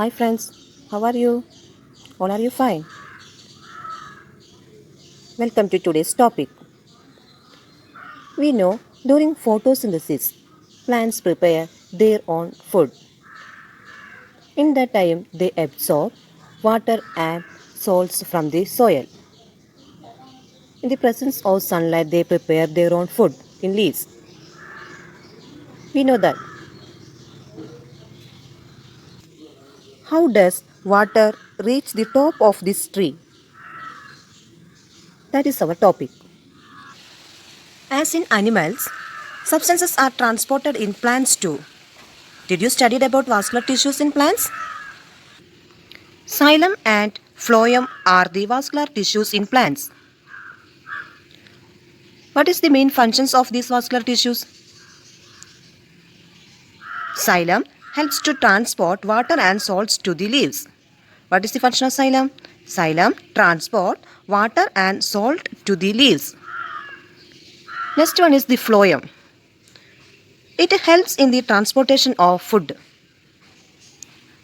Hi friends, how are you? All are you fine? Welcome to today's topic. We know during photosynthesis, plants prepare their own food. In that time, they absorb water and salts from the soil. In the presence of sunlight, they prepare their own food in leaves. We know that. How does water reach the top of this tree? That is our topic. As in animals, substances are transported in plants too. Did you study about vascular tissues in plants? Xylem and phloem are the vascular tissues in plants. What is the main functions of these vascular tissues? Xylem helps to transport water and salts to the leaves. What is the function of xylem? Xylem transport water and salt to the leaves. Next one is the phloem. It helps in the transportation of food.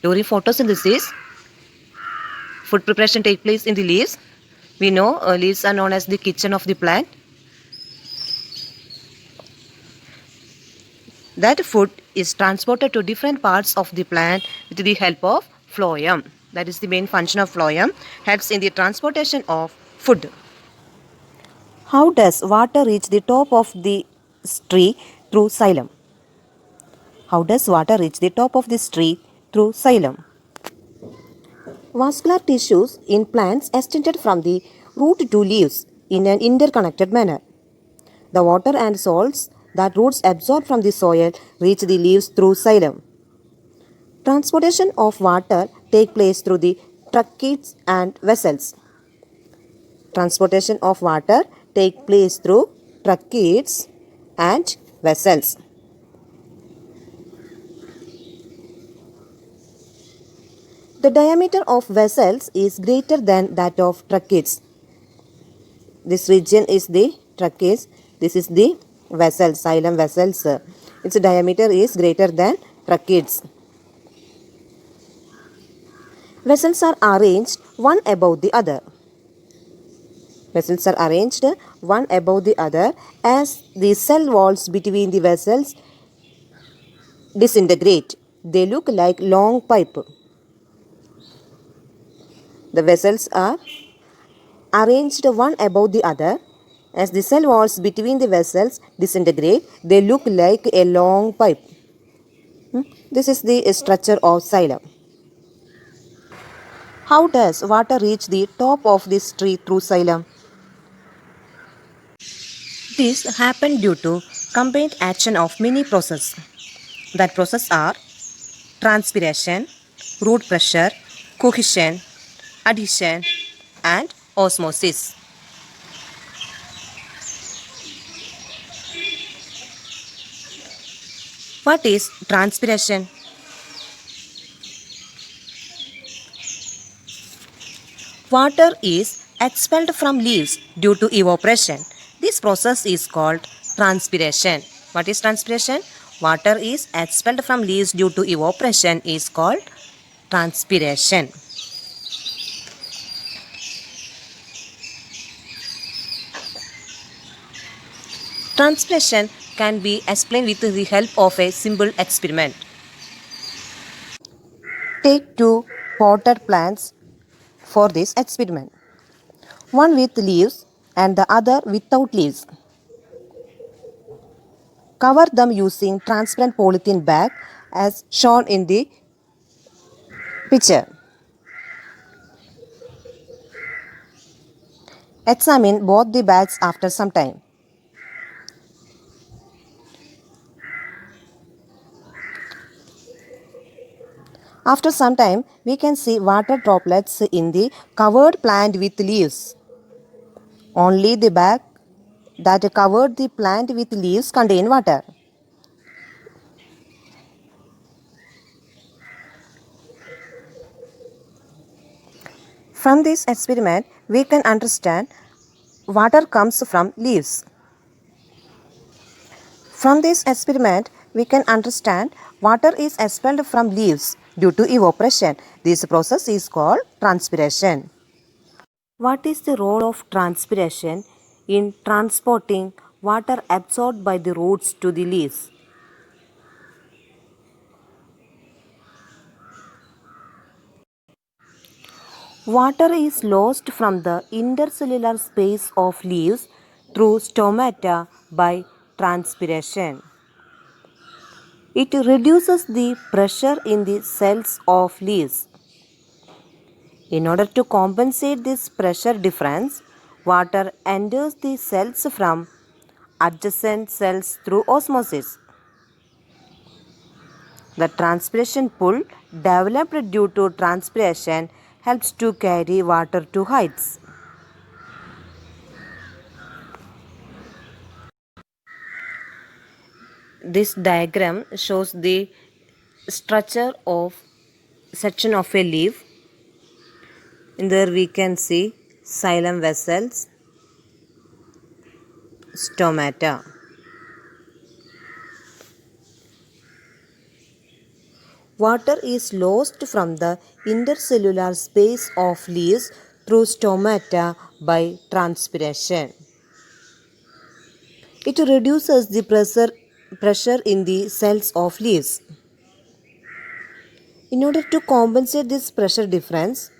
During photosynthesis, food preparation takes place in the leaves. We know leaves are known as the kitchen of the plant. That food is transported to different parts of the plant with the help of phloem. That is the main function of phloem, helps in the transportation of food. How does water reach the top of the tree through xylem? How does water reach the top of this tree through xylem? Vascular tissues in plants extended from the root to leaves in an interconnected manner. The water and salts that roots absorb from the soil reach the leaves through xylem. Transportation of water take place through the tracheids and vessels. Transportation of water take place through tracheids and vessels. The diameter of vessels is greater than that of tracheids. This region is the tracheids. This is the vessels, xylem vessels. Its diameter is greater than tracheids. Vessels are arranged one above the other. Vessels are arranged one above the other as the cell walls between the vessels disintegrate. They look like long pipe. The vessels are arranged one above the other as the cell walls between the vessels disintegrate. They look like a long pipe. This is the structure of xylem. How does water reach the top of this tree through xylem? This happened due to combined action of many processes. That process are transpiration, root pressure, cohesion, adhesion, and osmosis. What is transpiration? Water is expelled from leaves due to evaporation. This process is called transpiration. What is transpiration? Water is expelled from leaves due to evaporation is called transpiration. Transpiration can be explained with the help of a simple experiment. Take two potted plants for this experiment. One with leaves and the other without leaves. Cover them using transparent polythene bag as shown in the picture. Examine both the bags after some time. After some time, we can see water droplets in the covered plant with leaves. Only the bag that covered the plant with leaves contain water. From this experiment, we can understand water comes from leaves. From this experiment, we can understand water is expelled from leaves due to evaporation. This process is called transpiration. What is the role of transpiration in transporting water absorbed by the roots to the leaves? Water is lost from the intercellular space of leaves through stomata by transpiration. It reduces the pressure in the cells of leaves. In order to compensate this pressure difference, water enters the cells from adjacent cells through osmosis. The transpiration pool developed due to transpiration helps to carry water to heights. This diagram shows the structure of section of a leaf. In there we can see xylem vessels, stomata. Water is lost from the intercellular space of leaves through stomata by transpiration. It reduces the pressure in the cells of leaves. In order to compensate this pressure difference,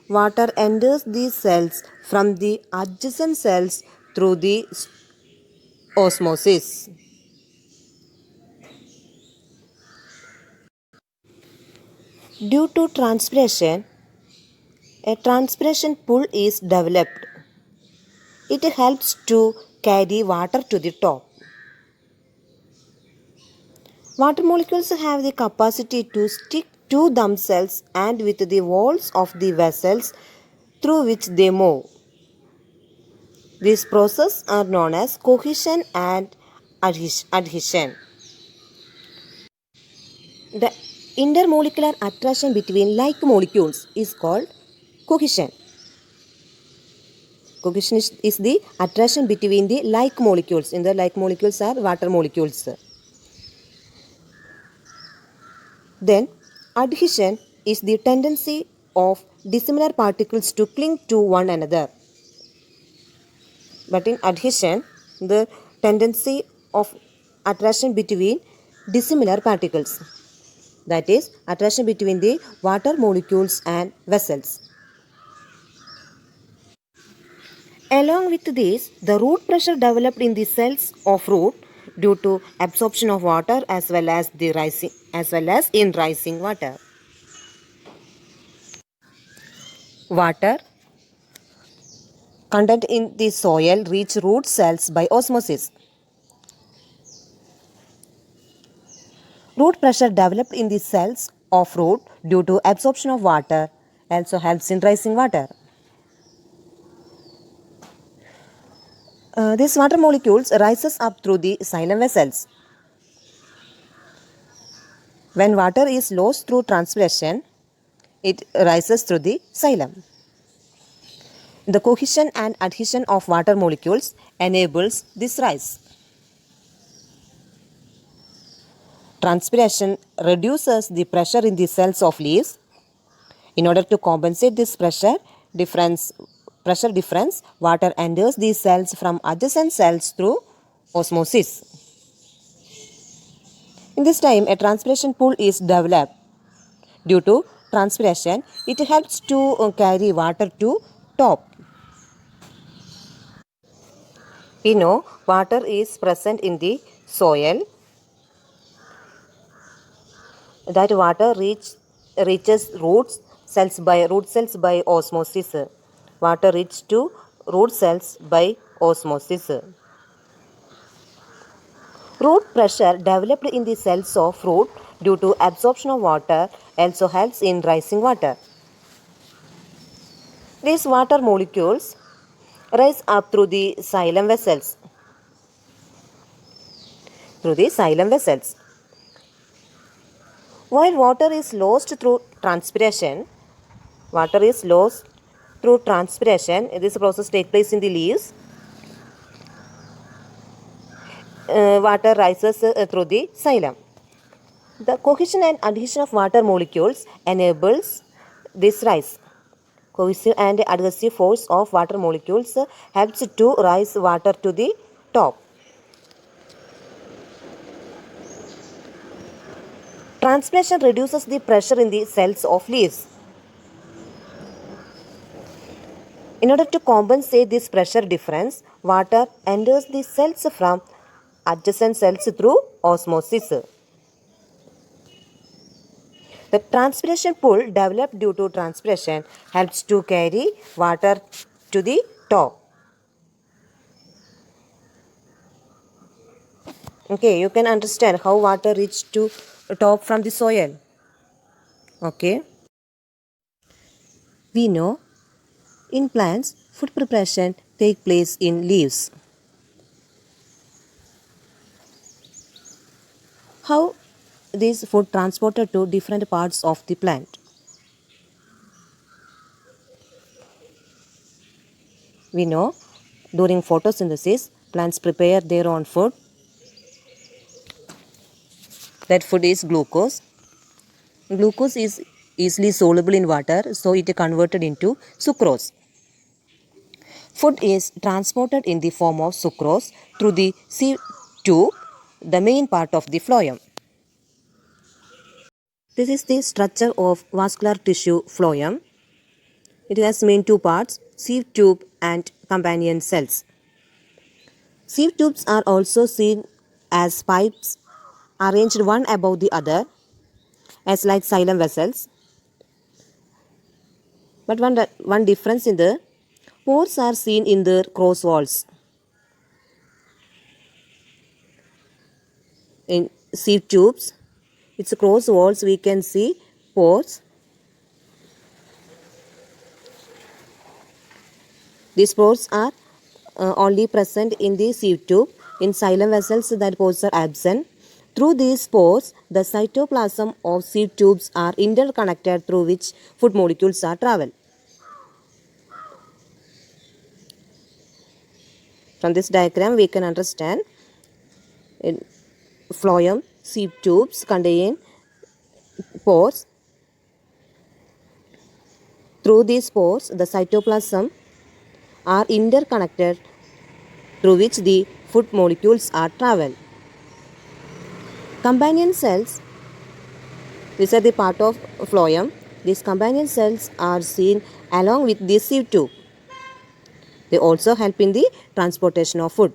water enters these cells from the adjacent cells through the osmosis. Due to transpiration, a transpiration pool is developed. It helps to carry water to the top. Water molecules have the capacity to stick to themselves and with the walls of the vessels through which they move. These processes are known as cohesion and adhesion. The intermolecular attraction between like molecules is called cohesion. Cohesion is the attraction between the like molecules. In the like molecules are water molecules. Then adhesion is the tendency of dissimilar particles to cling to one another. But in adhesion, the tendency of attraction between dissimilar particles. That is attraction between the water molecules and vessels. Along with this, the root pressure developed in the cells of root due to absorption of water as well as in rising water. Water content in the soil reach root cells by osmosis. Root pressure developed in the cells of root due to absorption of water also helps in rising water. These water molecules rises up through the xylem vessels. When water is lost through transpiration, it rises through the xylem. The cohesion and adhesion of water molecules enables this rise. Transpiration reduces the pressure in the cells of leaves. In order to compensate this pressure difference, water enters these cells from adjacent cells through osmosis. In this time, a transpiration pool is developed. Due to transpiration, it helps to carry water to top. We know water is present in the soil. That water reaches root cells by osmosis. Water reaches to root cells by osmosis. Root pressure developed in the cells of root due to absorption of water also helps in rising water. These water molecules rise up through the xylem vessels. While water is lost through transpiration, this process takes place in the leaves. Water rises through the xylem. The cohesion and adhesion of water molecules enables this rise. Cohesive and adhesive force of water molecules helps to rise water to the top. Transpiration reduces the pressure in the cells of leaves. In order to compensate this pressure difference, water enters the cells from adjacent cells through osmosis. The transpiration pool developed due to transpiration helps to carry water to the top. Okay, you can understand how water reaches to top from the soil. Okay. We know in plants, food preparation take place in leaves. How this food transported to different parts of the plant? We know during photosynthesis, plants prepare their own food. That food is glucose. Glucose is easily soluble in water, so it is converted into sucrose. Food is transported in the form of sucrose through the sieve tube, the main part of the phloem. This is the structure of vascular tissue phloem. It has main two parts, sieve tube and companion cells. Sieve tubes are also seen as pipes arranged one above the other as like xylem vessels. But one difference in the pores are seen in their cross walls. In sieve tubes, its cross walls we can see pores. These pores are only present in the sieve tube. In xylem vessels, that pores are absent. Through these pores, the cytoplasm of sieve tubes are interconnected through which food molecules are travel. From this diagram, we can understand in phloem, sieve tubes contain pores. Through these pores, the cytoplasm are interconnected through which the food molecules are travel. Companion cells, these are the part of phloem. These companion cells are seen along with the sieve tube. They also help in the transportation of food.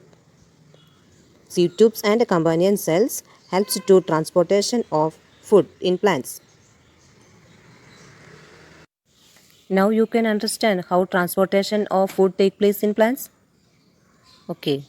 Sieve tubes and companion cells helps to transportation of food in plants. Now you can understand how transportation of food take place in plants. Okay.